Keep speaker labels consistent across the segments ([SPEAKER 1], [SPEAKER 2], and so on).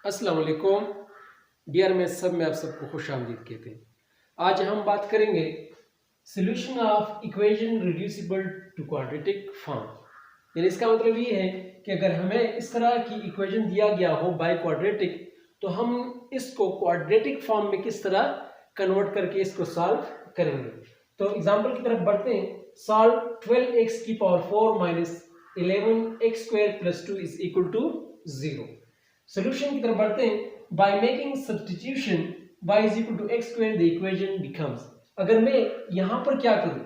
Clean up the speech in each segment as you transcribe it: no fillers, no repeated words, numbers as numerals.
[SPEAKER 1] अस्सलाम वालेकुम डियर में सब में आप सबको खुश आमदीद कहते हैं। आज हम बात करेंगे solution of equation reducible to quadratic form. यानी इसका मतलब ये है कि अगर हमें इस तरह की इक्वेशन दिया गया हो बाय क्वाड्रेटिक, तो हम इसको क्वाड्रेटिक फॉर्म में किस तरह कन्वर्ट करके इसको सॉल्व करेंगे। तो एग्जांपल की तरफ बढ़ते हैं। सॉल्व 12x की power 4 minus 11x square plus 2 is equal to 0। Solution की तरफ बढ़ते हैं। By making substitution y is equal to x square the equation becomes. अगर मैं यहां पर क्या करूं,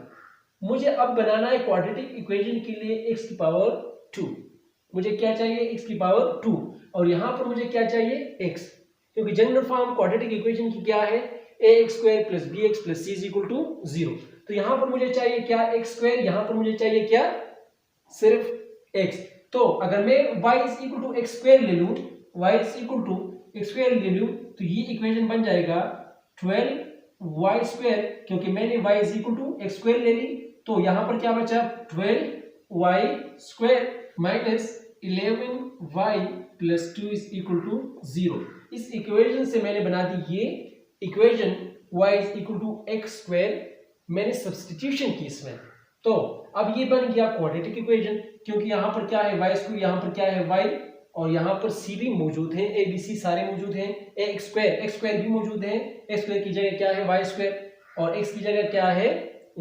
[SPEAKER 1] मुझे अब बनाना है क्वाड्रेटिक इक्वेशन के लिए x की पावर 2। मुझे क्या चाहिए, x की पावर 2, और यहां पर मुझे क्या चाहिए, x, क्योंकि जनरल फॉर्म क्वाड्रेटिक इक्वेशन की क्या है, ax square plus bx plus c is equal to 0। तो यहां पर मुझे चाहिए क्या, x स्क्वायर, यहां पर मुझे चाहिए क्या, सिर्फ x। तो अगर मैं y is equal to x square ले लूं, y is equal to x square ले लूं, तो ये इक्वेशन बन जाएगा 12y स्क्वायर, क्योंकि मैंने y is equal to x square ले ली। तो यहां पर क्या बचा, 12y square minus 11y plus 2 is equal to 0। इस इक्वेशन से मैंने बना दी ये equation y is equal to x square, मैंने सब्स्टिट्यूशन की इसमें। तो अब ये बन गया क्वाड्रेटिक इक्वेशन, क्योंकि यहां पर क्या है y स्क्वायर, यहां पर क्या है y, और यहाँ पर c भी मौजूद है, a b c सारे मौजूद हैं, x स्क्वायर भी मौजूद है, x स्क्वायर की जगह क्या है y स्क्वायर, और x की जगह क्या है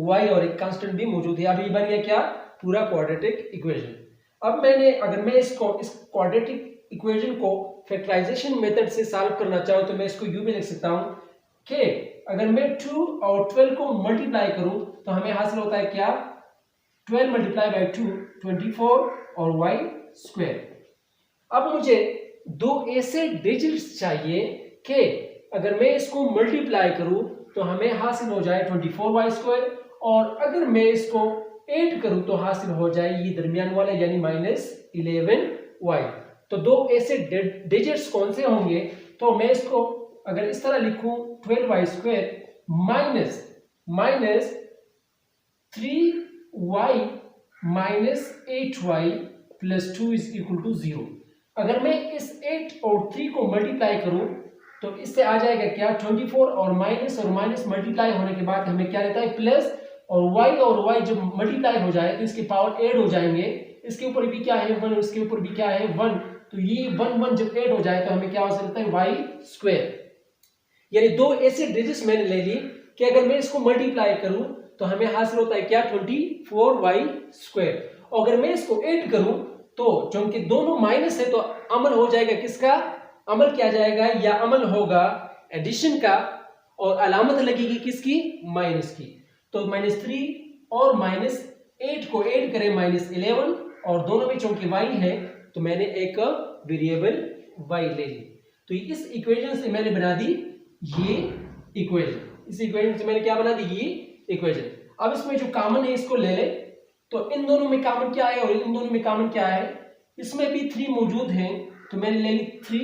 [SPEAKER 1] y, और एक कांस्टेंट भी मौजूद है। अब ये बन गया क्या, पूरा क्वाड्रेटिक इक्वेशन। अब मैंने, अगर मैं इस क्वाड्रेटिक इक्वेशन को फैक्टराइजेशन मेथड से सॉल्व करना चाहूँ, तो मैं इसको यूं भी लिख सकता हूँ कि अगर मैं 2 और 12 को मल्टीप्लाई करूं, तो हमें हासिल होता है क्या, 12 मल्टीप्लाई बाय 2 24 और y स्क्वायर। अब मुझे दो ऐसे डिजिट्स चाहिए कि अगर मैं इसको मल्टीप्लाई करूं तो हमें हासिल हो जाए 24y स्क्वायर, और अगर मैं इसको 8 करूं तो हासिल हो जाए ये दरमियान वाला यानी माइनस 11y। तो दो ऐसे डिजिट्स कौन से होंगे, तो मैं इसको अगर इस तरह लिखूं 12y square minus 3y minus 8y plus 2 is equal to 0। अगर मैं इस 8 और 3 को मल्टीप्लाई करूं तो इससे आ जाएगा क्या, 24 और माइनस मल्टीप्लाई होने के बाद हमें क्या रहता है, प्लस, और y जब मल्टीप्लाई हो जाए तो इसके पावर ऐड हो जाएंगे, इसके ऊपर भी क्या है 1, इसके ऊपर भी क्या है 1, तो ये 1 जब ऐड हो जाए तो हमें क्या हो सकता है, y स्क्वायर। यानी दो ऐसे डिजिट्स मैंने ले ली कि अगर मैं इसको मल्टीप्लाई करूं तो हमें हासिल होता है क्या, 24y स्क्वायर, और अगर मैं इसको ऐड करूं तो क्योंकि दोनों माइनस है तो अमल हो जाएगा किसका, अमल क्या जाएगा, या अमल होगा एडिशन का, और अलामत लगेगी किसकी, माइनस की। तो -3 और -8 को ऐड करें -11, और दोनों में चूंकि y है तो मैंने एक वेरिएबल y ले ली। तो इस इक्वेशन से मैंने बना दी ये इक्वेशन, इस इक्वेशन से मैंने क्या बना दी, ये इक्वेशन। अब इसमें जो कॉमन है इसको ले ले, तो इन दोनों में कॉमन क्या है और इन दोनों में कॉमन क्या है, इसमें भी 3 मौजूद हैं तो मैंने ले ली 3,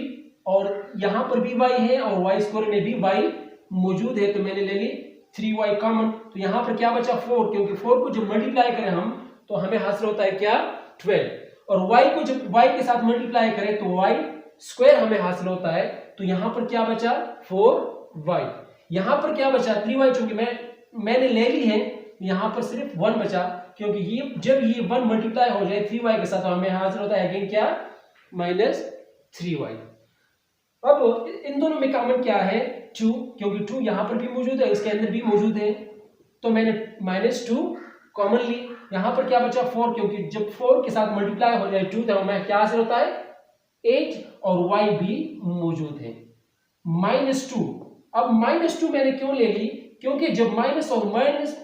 [SPEAKER 1] और यहां पर भी y है और y स्क्वायर में भी y मौजूद है तो मैंने ले ली 3y कॉमन। तो यहां पर क्या बचा 4, क्योंकि 4 को जब मल्टीप्लाई करें हम तो हमें हासिल होता है क्या, 12, और y को जब y के साथ मल्टीप्लाई करें तो y स्क्वायर हमें हासिल होता है। तो यहां पर क्या बचा 4y, यहां पर क्या बचा 3y, चूंकि मैंने ले ली है, यहां पर सिर्फ 1 बचा, क्योंकि ये जब ये 1 मल्टीप्लाई हो जाए 3y के साथ तो हमें हासिल होता है अगेन क्या, -3y। अब इन दोनों में कॉमन क्या है, 2, क्योंकि 2 यहां पर भी मौजूद है, इसके अंदर भी मौजूद है, तो मैंने -2 कॉमन ली। यहां पर क्या बचा 4, क्योंकि जब 4 के साथ मल्टीप्लाई हो जाए 2 तो हमें क्या हासिल होता है 8, और y भी मौजूद है -2। अब -2 मैंने क्यों ले ली, क्योंकि जब माइनस और -1,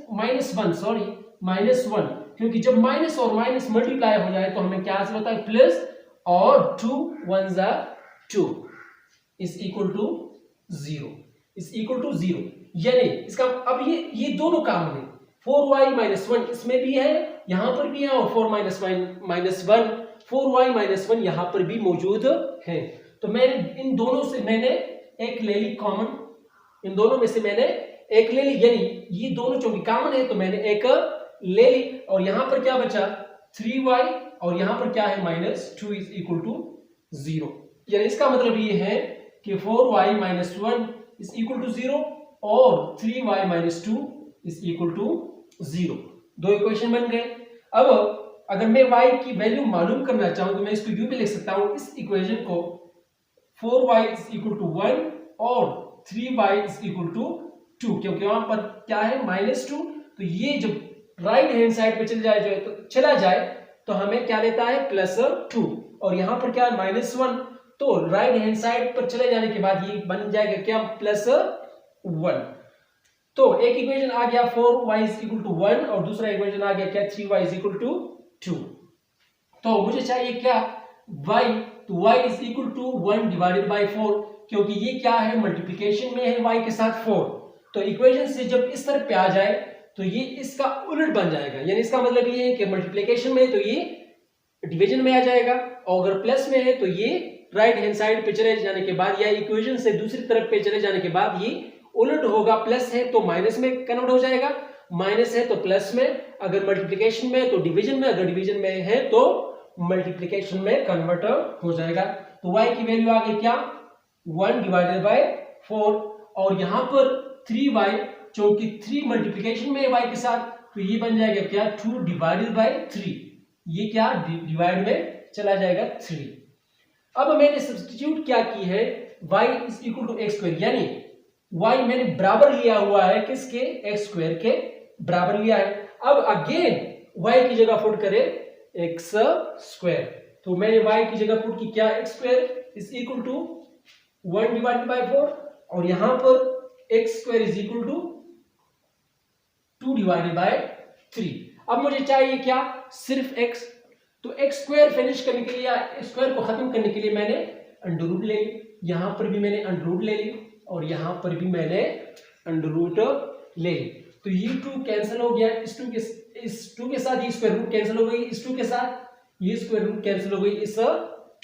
[SPEAKER 1] क्योंकि जब माइनस और माइनस मल्टीप्लाई हो जाए तो हमें क्या हासिल होता है, प्लस, और 2 1 2 इज इक्वल टू 0, यानी इसका अब ये दोनों काम है, 4y -1 इसमें भी है, यहां पर भी है, और 4y -1 यहां पर भी मौजूद है। तो मैंने इन दोनों से मैंने एक ले ली कॉमन, इन दोनों में से मैंने एक ले ली, यानी ये दोनों चूंकि कॉमन है तो मैंने एक ले ली, और यहां पर क्या बचा 3y, और यहां पर क्या है -2 इज इक्वल टू 0। यानी इसका मतलब ये है कि 4y minus 1 is equal to 0 और 3y minus 2 is equal to 0। दो इक्वेशन बन गए। अब अगर मैं y की वैल्यू मालूम करना चाहूं तो मैं इसको यूं भी लिख सकता हूं, इस इक्वेशन को 4y इज इक्वल टू 1 और 3y इज इक्वल टू 2, क्योंकि वहां पर क्या है माइनस 2, तो ये जब राइट हैंड साइड पे चला जाए तो हमें क्या देता है प्लस 2, और यहां पर क्या है माइनस 1, तो राइट हैंड साइड पर चले जाने के बाद ये बन जाएगा क्या प्लस 1। तो एक इक्वेशन आ गया 4y इज इक्वल टू 1 और दूसरा इक्वेशन आ गया क्या 3y इज इक्वल टू 2। तो मुझे चाहिए क्या y, तो y is equal to 1 divided by 4, क्योंकि ये क्या है मल्टीप्लिकेशन में है y के साथ 4, तो इक्वेशन से जब इस तरफ पे आ जाए तो ये इसका उलट बन जाएगा, यानी इसका मतलब ये है कि मल्टीप्लिकेशन में है तो ये डिवीजन में आ जाएगा, और अगर प्लस में है तो ये राइट हैंड साइड पे चले जाने के बाद या इक्वेशन से दूसरी तरफ पे चले जाने के बाद ये उलट होगा, प्लस है तो माइनस में कन्वर्ट हो जाएगा, माइनस है तो प्लस में, अगर मल्टीप्लिकेशन में है तो डिवीजन में, अगर डिवीजन में है तो मल्टीप्लिकेशन में कन्वर्ट हो जाएगा। तो y की वैल्यू आ गई क्या 1 डिवाइडेड बाय 4, और यहां पर 3y, क्योंकि 3 मल्टीप्लिकेशन में है y के साथ, तो ये बन जाएगा क्या 2 डिवाइडेड बाय 3, ये क्या डिवाइड में चला जाएगा 3। अब मैंने सब्स्टिट्यूट क्या की है y is equal to x square, यानी y मैंने बराबर लिया हुआ है किसके एक्स स्क्वायर के बराबर लिया है। अब अगेन y की जगह पुट करें एक्स स्क्वायर, तो मैंने y की जगह पुट की क्या x square is equal to 1 divided by 4, और यहां पर x square is equal to 2 divided by 3। अब मुझे चाहिए क्या सिर्फ x, तो एक्स स्क्वायर फिनिश करने के लिए या स्क्वायर को खत्म करने के लिए मैंने अंडर रूट ले ली, यहां पर भी मैंने अंडर रूट ले ली और यहां पर भी मैंने अंडर रूट ले ली, तो ये 2 कैंसिल हो गया, इस 2 के साथ ये स्क्वायर रूट कैंसिल हो गई, इस 2 के साथ ये स्क्वायर रूट कैंसिल हो गई इस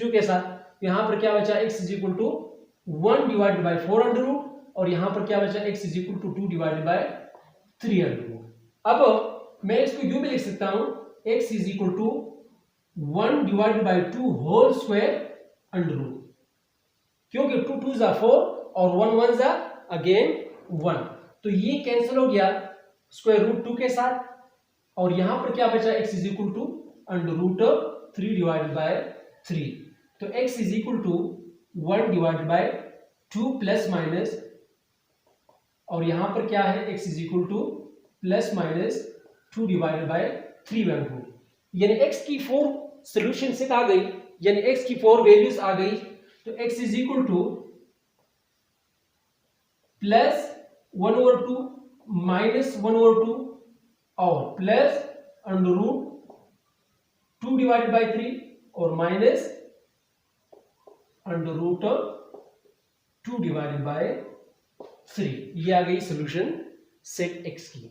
[SPEAKER 1] 2 के साथ, यहां पर क्या बचा x is equal to 1 divided by 4 under root, और यहां पर क्या बचा x is equal to 2 divided by 3 under root. अब मैं इसको यूं भी लिख सकता हूं x is equal to 1 divided by 2 whole square under root, क्योंकि 2 2 जा 4 और 1 1 जा अगेन 1, तो ये कैंसिल हो गया स्क्वायर रूट 2 के साथ, और यहां पर क्या बचा x is equal to under root 3 divided by 3, तो x is equal to 1 divided by 2 plus minus, और यहां पर क्या है x is equal to plus minus 2 divided by 3 under root, यानी x की 4 सॉल्यूशन सेट आ गई, यानी x की 4 वैल्यूज आ गई, तो x is equal to plus 1 over 2 minus 1 over 2 और plus under root 2 divided by 3 और minus under root 2 divided by 3, ये आ गई सॉल्यूशन सेट x की।